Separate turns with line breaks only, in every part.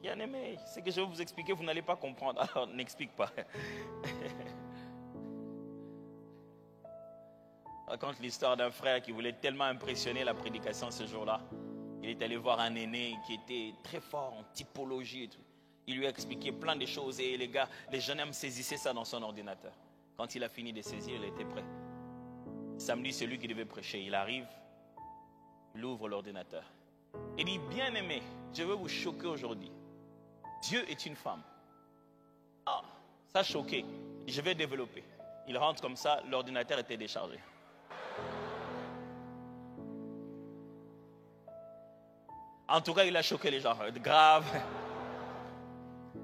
Bien aimé, ce que je vais vous expliquer, vous n'allez pas comprendre. Alors, n'explique pas. Je raconte l'histoire d'un frère qui voulait tellement impressionner la prédication ce jour-là. Il est allé voir un aîné qui était très fort en typologie et tout. Il lui a expliqué plein de choses et les jeunes hommes saisissaient ça dans son ordinateur. Quand il a fini de saisir, il était prêt. Samedi, c'est lui qui devait prêcher. Il arrive, il ouvre l'ordinateur. Il dit, bien aimé, je veux vous choquer aujourd'hui. Dieu est une femme. Ah, ça a choqué. Je vais développer. Il rentre comme ça, l'ordinateur était déchargé. En tout cas, il a choqué les gens. Grave.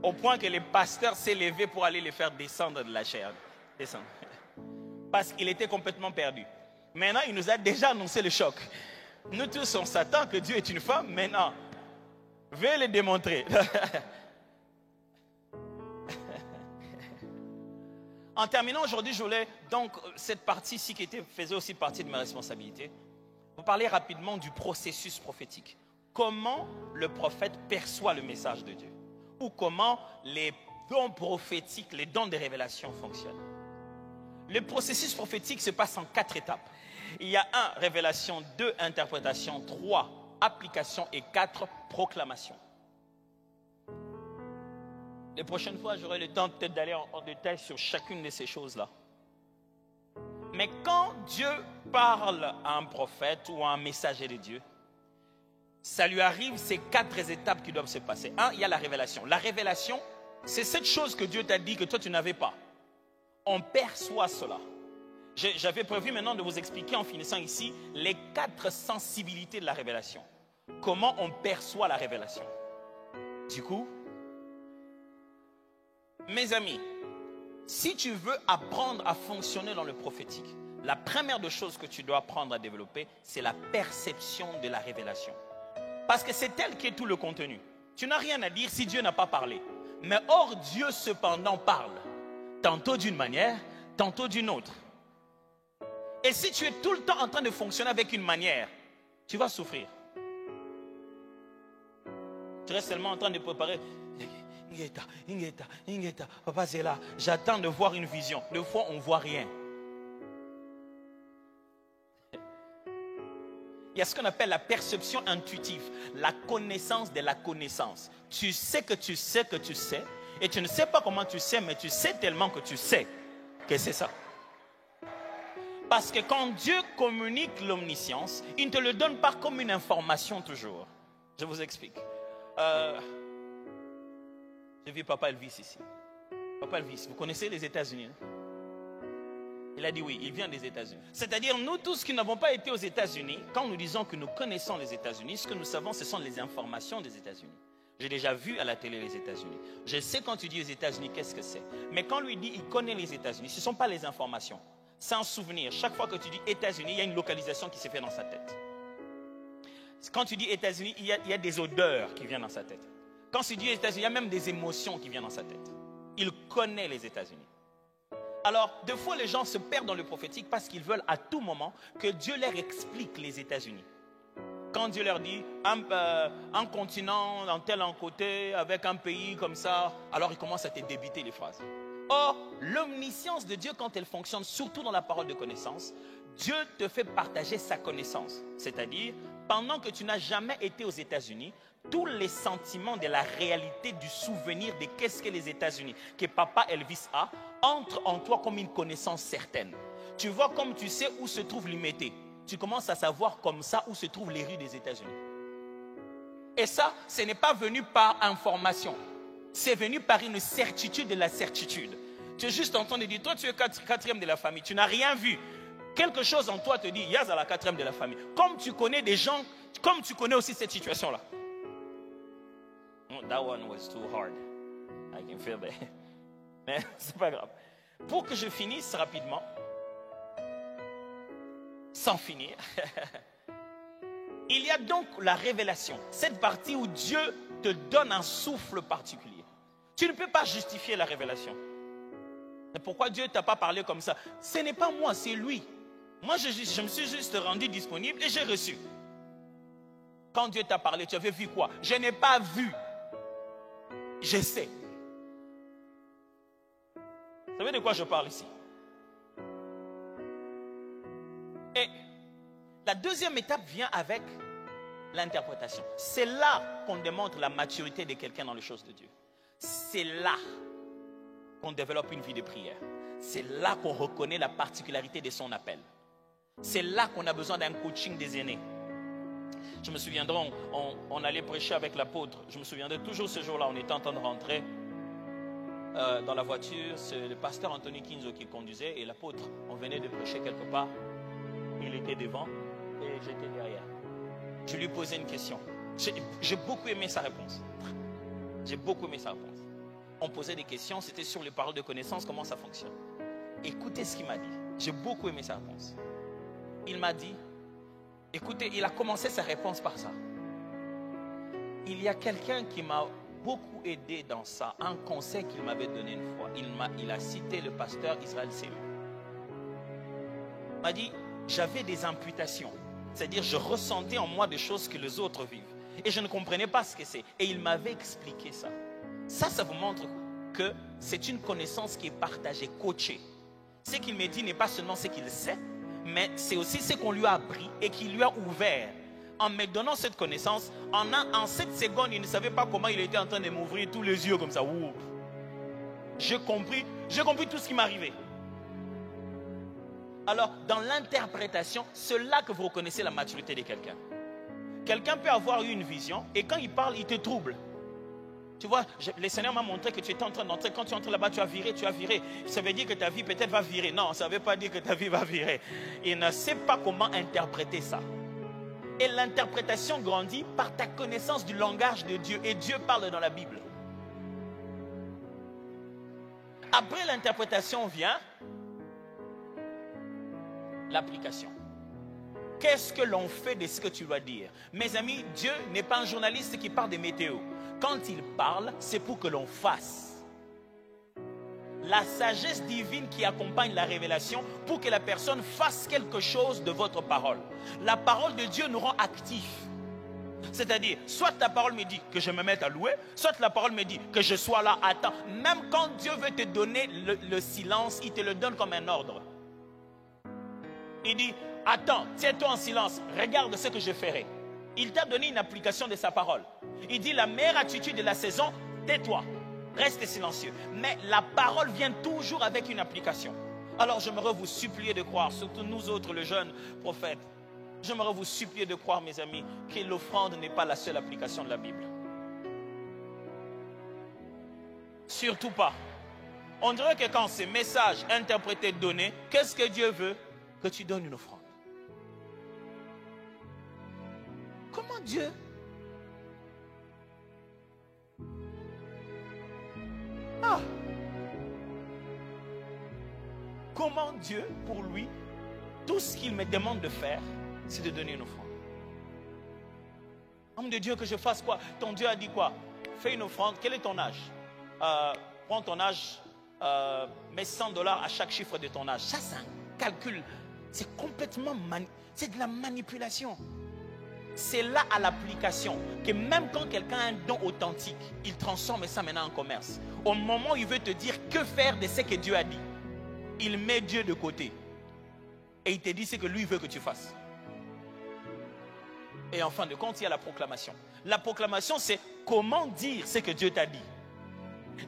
Au point que les pasteurs s'est levé pour aller les faire descendre de la chair. Descendre. Parce qu'il était complètement perdu. Maintenant, il nous a déjà annoncé le choc. Nous tous, on s'attend que Dieu est une femme. Maintenant, veuillez le démontrer. En terminant aujourd'hui, je voulais donc cette partie-ci qui faisait aussi partie de mes responsabilités, vous parler rapidement du processus prophétique. Comment le prophète perçoit le message de Dieu. Ou comment les dons prophétiques, les dons de révélation fonctionnent. Le processus prophétique se passe en 4 étapes. Il y a 1, révélation, 2, interprétation, 3, application et 4, proclamation. Les prochaines fois, j'aurai le temps peut-être d'aller en détail sur chacune de ces choses-là. Mais quand Dieu parle à un prophète ou à un messager de Dieu, ça lui arrive ces 4 étapes qui doivent se passer. 1, il y a la révélation. La révélation, c'est cette chose que Dieu t'a dit que toi tu n'avais pas. On perçoit cela. J'avais prévu maintenant de vous expliquer en finissant ici les 4 sensibilités de la révélation. Comment on perçoit la révélation. Du coup, mes amis, si tu veux apprendre à fonctionner dans le prophétique, la première des choses que tu dois apprendre à développer, c'est la perception de la révélation. Parce que c'est elle qui est tout le contenu. Tu n'as rien à dire si Dieu n'a pas parlé. Mais or, Dieu cependant parle. Tantôt d'une manière, tantôt d'une autre. Et si tu es tout le temps en train de fonctionner avec une manière, tu vas souffrir. Tu restes seulement en train de préparer. Ingeta, papa c'est là. J'attends de voir une vision. Des fois, on ne voit rien. Il y a ce qu'on appelle la perception intuitive, la connaissance de la connaissance. Tu sais que tu sais que tu sais, et tu ne sais pas comment tu sais, mais tu sais tellement que tu sais que c'est ça. Parce que quand Dieu communique l'omniscience, il ne te le donne pas comme une information toujours. Je vous explique. J'ai vu Papa Elvis ici. Papa Elvis, vous connaissez les États-Unis, hein? Il a dit oui, il vient des États-Unis. C'est-à-dire, nous tous qui n'avons pas été aux États-Unis, quand nous disons que nous connaissons les États-Unis, ce que nous savons, ce sont les informations des États-Unis. J'ai déjà vu à la télé les États-Unis. Je sais quand tu dis aux États-Unis, qu'est-ce que c'est. Mais quand lui dit, il connaît les États-Unis, ce ne sont pas les informations. C'est un souvenir. Chaque fois que tu dis États-Unis, il y a une localisation qui se fait dans sa tête. Quand tu dis États-Unis, il y a des odeurs qui viennent dans sa tête. Quand tu dis États-Unis, il y a même des émotions qui viennent dans sa tête. Il connaît les États-Unis. Alors, des fois, les gens se perdent dans le prophétique parce qu'ils veulent à tout moment que Dieu leur explique les États-Unis. Quand Dieu leur dit un continent, dans tel côté, avec un pays comme ça, alors ils commencent à te débiter les phrases. Or, l'omniscience de Dieu, quand elle fonctionne, surtout dans la parole de connaissance, Dieu te fait partager sa connaissance. C'est-à-dire, pendant que tu n'as jamais été aux États-Unis, tous les sentiments de la réalité du souvenir de qu'est-ce que les États-Unis, que Papa Elvis a, entrent en toi comme une connaissance certaine. Tu vois comme tu sais où se trouve l'Imété. Tu commences à savoir comme ça où se trouvent les rues des États-Unis. Et ça, ce n'est pas venu par information. C'est venu par une certitude de la certitude. Tu es juste en train de dire, toi tu es quatrième de la famille, tu n'as rien vu. Quelque chose en toi te dit, Yaz à la 4e de la famille. Comme tu connais des gens, comme tu connais aussi cette situation-là. That one was too hard. I can feel that. Mais c'est pas grave. Pour que je finisse rapidement, sans finir, il y a donc la révélation. Cette partie où Dieu te donne un souffle particulier. Tu ne peux pas justifier la révélation. Mais pourquoi Dieu ne t'a pas parlé comme ça? Ce n'est pas moi, c'est lui. Moi, je me suis juste rendu disponible et j'ai reçu. Quand Dieu t'a parlé, tu avais vu quoi? Je n'ai pas vu. Je sais. Vous savez de quoi je parle ici? Et la deuxième étape vient avec l'interprétation. C'est là qu'on démontre la maturité de quelqu'un dans les choses de Dieu. C'est là qu'on développe une vie de prière. C'est là qu'on reconnaît la particularité de son appel. C'est là qu'on a besoin d'un coaching des aînés. Je me souviendrai, on allait prêcher avec l'apôtre. Je me souviendrai toujours ce jour-là, on était en train de rentrer dans la voiture. C'est le pasteur Anthony Kinzo qui conduisait et l'apôtre, on venait de prêcher quelque part. Il était devant et j'étais derrière. Je lui posais une question. J'ai beaucoup aimé sa réponse. J'ai beaucoup aimé sa réponse. On posait des questions, c'était sur les paroles de connaissance, comment ça fonctionne. Écoutez ce qu'il m'a dit. J'ai beaucoup aimé sa réponse. Il m'a dit, écoutez, il a commencé sa réponse par ça. Il y a quelqu'un qui m'a beaucoup aidé dans ça. Un conseil qu'il m'avait donné une fois. Il a cité le pasteur Israël Selou. Il m'a dit, j'avais des imputations. C'est-à-dire, je ressentais en moi des choses que les autres vivent. Et je ne comprenais pas ce que c'est. Et il m'avait expliqué ça. Ça vous montre que c'est une connaissance qui est partagée, coachée. Ce qu'il me dit n'est pas seulement ce qu'il sait, mais c'est aussi ce qu'on lui a appris et qui lui a ouvert. En me donnant cette connaissance, en 7 secondes, il ne savait pas comment il était en train de m'ouvrir tous les yeux comme ça. Ouh. J'ai compris tout ce qui m'arrivait. Alors, dans l'interprétation, c'est là que vous reconnaissez la maturité de quelqu'un. Quelqu'un peut avoir eu une vision et quand il parle, il te trouble. Tu vois, le Seigneur m'a montré que tu étais en train d'entrer. Quand tu entres là-bas, tu as viré. Ça veut dire que ta vie peut-être va virer. Non, ça ne veut pas dire que ta vie va virer. Il ne sait pas comment interpréter ça. Et l'interprétation grandit par ta connaissance du langage de Dieu. Et Dieu parle dans la Bible. Après l'interprétation vient l'application. Qu'est-ce que l'on fait de ce que tu dois dire? Mes amis, Dieu n'est pas un journaliste qui parle des météos. Quand il parle, c'est pour que l'on fasse. La sagesse divine qui accompagne la révélation pour que la personne fasse quelque chose de votre parole. La parole de Dieu nous rend actifs. C'est-à-dire, soit la parole me dit que je me mette à louer, soit la parole me dit que je sois là, attends. Même quand Dieu veut te donner le silence, il te le donne comme un ordre. Il dit, attends, tiens-toi en silence, regarde ce que je ferai. Il t'a donné une application de sa parole. Il dit, la meilleure attitude de la saison, tais-toi, reste silencieux. Mais la parole vient toujours avec une application. Alors j'aimerais vous supplier de croire, surtout nous autres, le jeune prophète, j'aimerais vous supplier de croire, mes amis, que l'offrande n'est pas la seule application de la Bible. Surtout pas. On dirait que quand ces messages interprétés, donnés, qu'est-ce que Dieu veut? Que tu donnes une offrande. Comment Dieu? Comment Dieu, pour lui, tout ce qu'il me demande de faire, c'est de donner une offrande. Homme de Dieu, que je fasse quoi? Ton Dieu a dit quoi? Fais une offrande. Quel est ton âge? Prends ton âge, mets $100 à chaque chiffre de ton âge. Ça, c'est un calcul. C'est complètement c'est de la manipulation. C'est là à l'application que même quand quelqu'un a un don authentique, il transforme ça maintenant en commerce. Au moment où il veut te dire que faire de ce que Dieu a dit, il met Dieu de côté. Et il te dit ce que lui veut que tu fasses. Et en fin de compte, il y a la proclamation. La proclamation, c'est comment dire ce que Dieu t'a dit.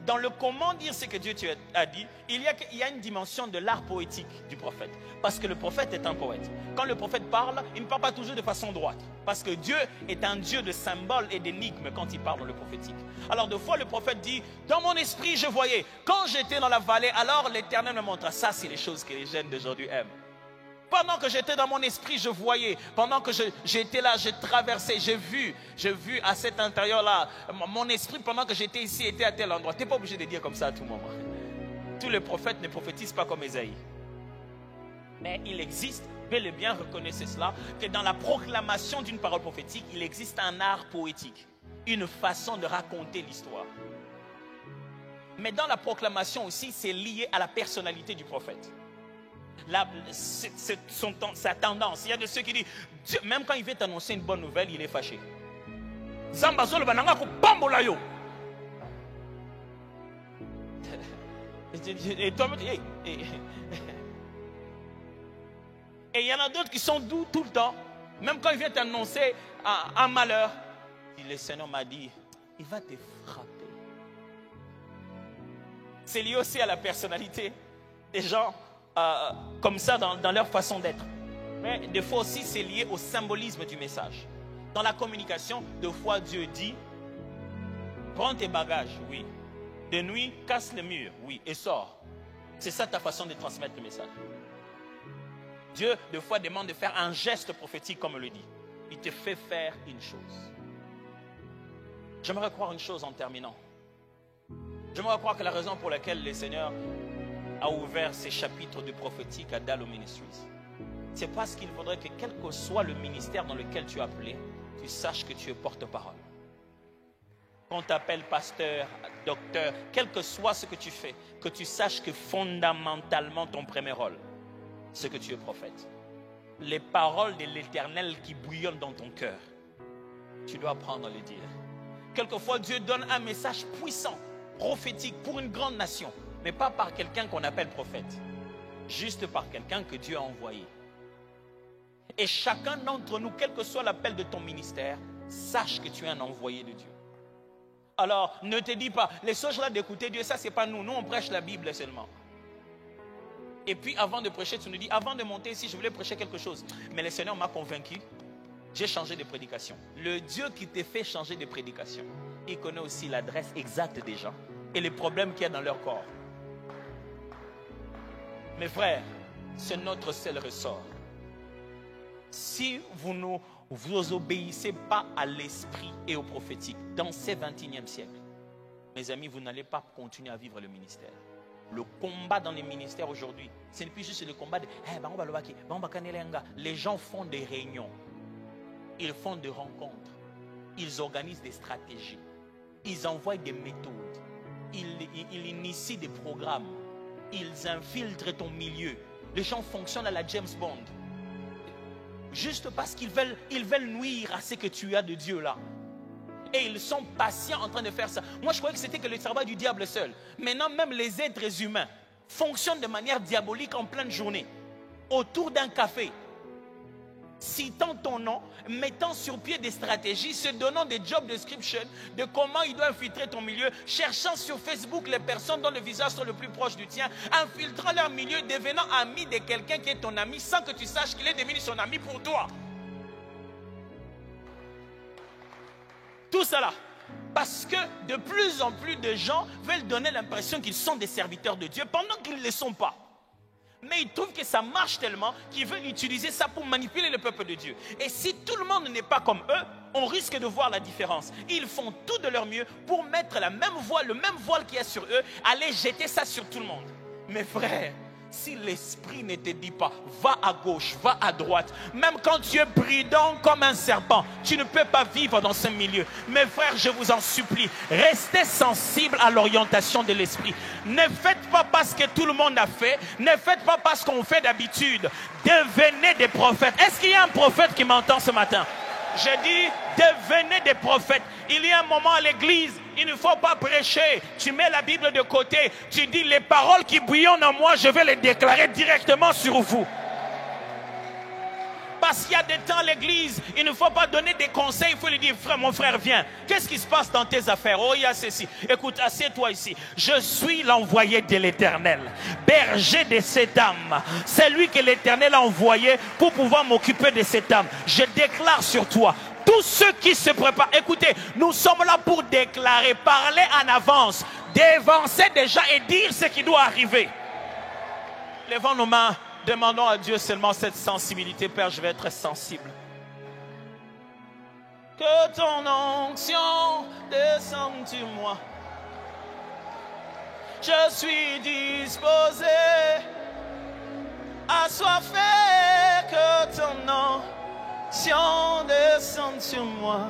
Dans le comment dire ce que Dieu a dit, il y a une dimension de l'art poétique du prophète. Parce que le prophète est un poète. Quand le prophète parle, il ne parle pas toujours de façon droite. Parce que Dieu est un Dieu de symboles et d'énigmes quand il parle dans le prophétique. Alors deux fois le prophète dit, dans mon esprit je voyais, quand j'étais dans la vallée, alors l'Éternel me montra. Ça, c'est les choses que les jeunes d'aujourd'hui aiment. Pendant que j'étais dans mon esprit, je voyais. Pendant que j'étais là, j'ai traversé, j'ai vu à cet intérieur-là. Mon esprit, pendant que j'étais ici, était à tel endroit. Tu n'es pas obligé de dire comme ça à tout moment. Tous les prophètes ne prophétisent pas comme Ésaïe. Mais il existe, bel et bien reconnaissez cela, que dans la proclamation d'une parole prophétique, il existe un art poétique. Une façon de raconter l'histoire. Mais dans la proclamation aussi, c'est lié à la personnalité du prophète. Sa tendance. Il y a de ceux qui disent, même quand il veut t'annoncer une bonne nouvelle, il est fâché. Et toi, et il y en a d'autres qui sont doux tout le temps. Même quand il vient t'annoncer un malheur, le Seigneur m'a dit, il va te frapper. C'est lié aussi à la personnalité des gens comme ça dans leur façon d'être. Mais des fois aussi, c'est lié au symbolisme du message. Dans la communication, des fois Dieu dit, prends tes bagages, oui. De nuit, casse le mur, oui, et sors. C'est ça ta façon de transmettre le message. Dieu, des fois, demande de faire un geste prophétique, comme on le dit. Il te fait faire une chose. J'aimerais croire une chose en terminant. J'aimerais croire que la raison pour laquelle le Seigneur a ouvert ces chapitres du prophétique à Dalo Ministries, c'est parce qu'il faudrait que quel que soit le ministère dans lequel tu es appelé, tu saches que tu es porte-parole. Qu'on t'appelle pasteur, docteur, quel que soit ce que tu fais, que tu saches que fondamentalement ton premier rôle, c'est que tu es prophète. Les paroles de l'Éternel qui bouillonnent dans ton cœur, tu dois apprendre à les dire. Quelquefois, Dieu donne un message puissant, prophétique pour une grande nation, mais pas par quelqu'un qu'on appelle prophète, juste par quelqu'un que Dieu a envoyé. Et chacun d'entre nous, quel que soit l'appel de ton ministère, sache que tu es un envoyé de Dieu. Alors, ne te dis pas, les choses-là d'écouter Dieu, ça c'est pas nous. Nous, on prêche la Bible seulement. Et puis, avant de prêcher, tu nous dis, avant de monter ici, je voulais prêcher quelque chose. Mais le Seigneur m'a convaincu, j'ai changé de prédication. Le Dieu qui te fait changer de prédication, il connaît aussi l'adresse exacte des gens et les problèmes qu'il y a dans leur corps. Mes frères, c'est notre seul ressort. Si vous obéissez pas à l'esprit et au prophétique dans ce 21e siècle, mes amis, vous n'allez pas continuer à vivre le ministère. Le combat dans les ministères aujourd'hui, ce n'est plus juste le combat de les gens font des réunions, ils font des rencontres, ils organisent des stratégies, ils envoient des méthodes, ils initient des programmes, ils infiltrent ton milieu. Les gens fonctionnent à la James Bond. Juste parce qu'ils veulent nuire à ce que tu as de Dieu là. Et ils sont patients en train de faire ça. Moi, je croyais que c'était que le travail du diable seul. Maintenant, même les êtres humains fonctionnent de manière diabolique en pleine journée. Autour d'un café. Citant ton nom, mettant sur pied des stratégies, se donnant des job descriptions de comment il doit infiltrer ton milieu, cherchant sur Facebook les personnes dont le visage sont le plus proche du tien, infiltrant leur milieu, devenant ami de quelqu'un qui est ton ami sans que tu saches qu'il est devenu son ami pour toi. Tout cela parce que de plus en plus de gens veulent donner l'impression qu'ils sont des serviteurs de Dieu pendant qu'ils ne le sont pas. Mais ils trouvent que ça marche tellement qu'ils veulent utiliser ça pour manipuler le peuple de Dieu. Et si tout le monde n'est pas comme eux, on risque de voir la différence. Ils font tout de leur mieux pour mettre la même voile, le même voile qu'il y a sur eux, aller jeter ça sur tout le monde. Mes frères, si l'esprit ne te dit pas, va à gauche, va à droite, même quand tu es prudent comme un serpent, tu ne peux pas vivre dans ce milieu. Mes frères, je vous en supplie, restez sensibles à l'orientation de l'esprit. Ne faites pas parce que tout le monde a fait, ne faites pas parce qu'on fait d'habitude. Devenez des prophètes. Est-ce qu'il y a un prophète qui m'entend ce matin? Je dis, devenez des prophètes. Il y a un moment à l'église, il ne faut pas prêcher. Tu mets la Bible de côté. Tu dis, les paroles qui bouillonnent en moi, je vais les déclarer directement sur vous. Parce qu'il y a des temps à l'église, il ne faut pas donner des conseils. Il faut lui dire, frère, mon frère, viens. Qu'est-ce qui se passe dans tes affaires? Oh, il y a ceci. Écoute, assieds-toi ici. Je suis l'envoyé de l'Éternel, berger de cette âme. C'est lui que l'Éternel a envoyé pour pouvoir m'occuper de cette âme. Je déclare sur toi. Tous ceux qui se préparent, écoutez, nous sommes là pour déclarer, parler en avance, dévancer déjà et dire ce qui doit arriver. Levons nos mains, demandons à Dieu seulement cette sensibilité. Père, je vais être sensible. Que ton onction descende sur moi. Je suis disposé à soiffer, que ton onction descende sur moi.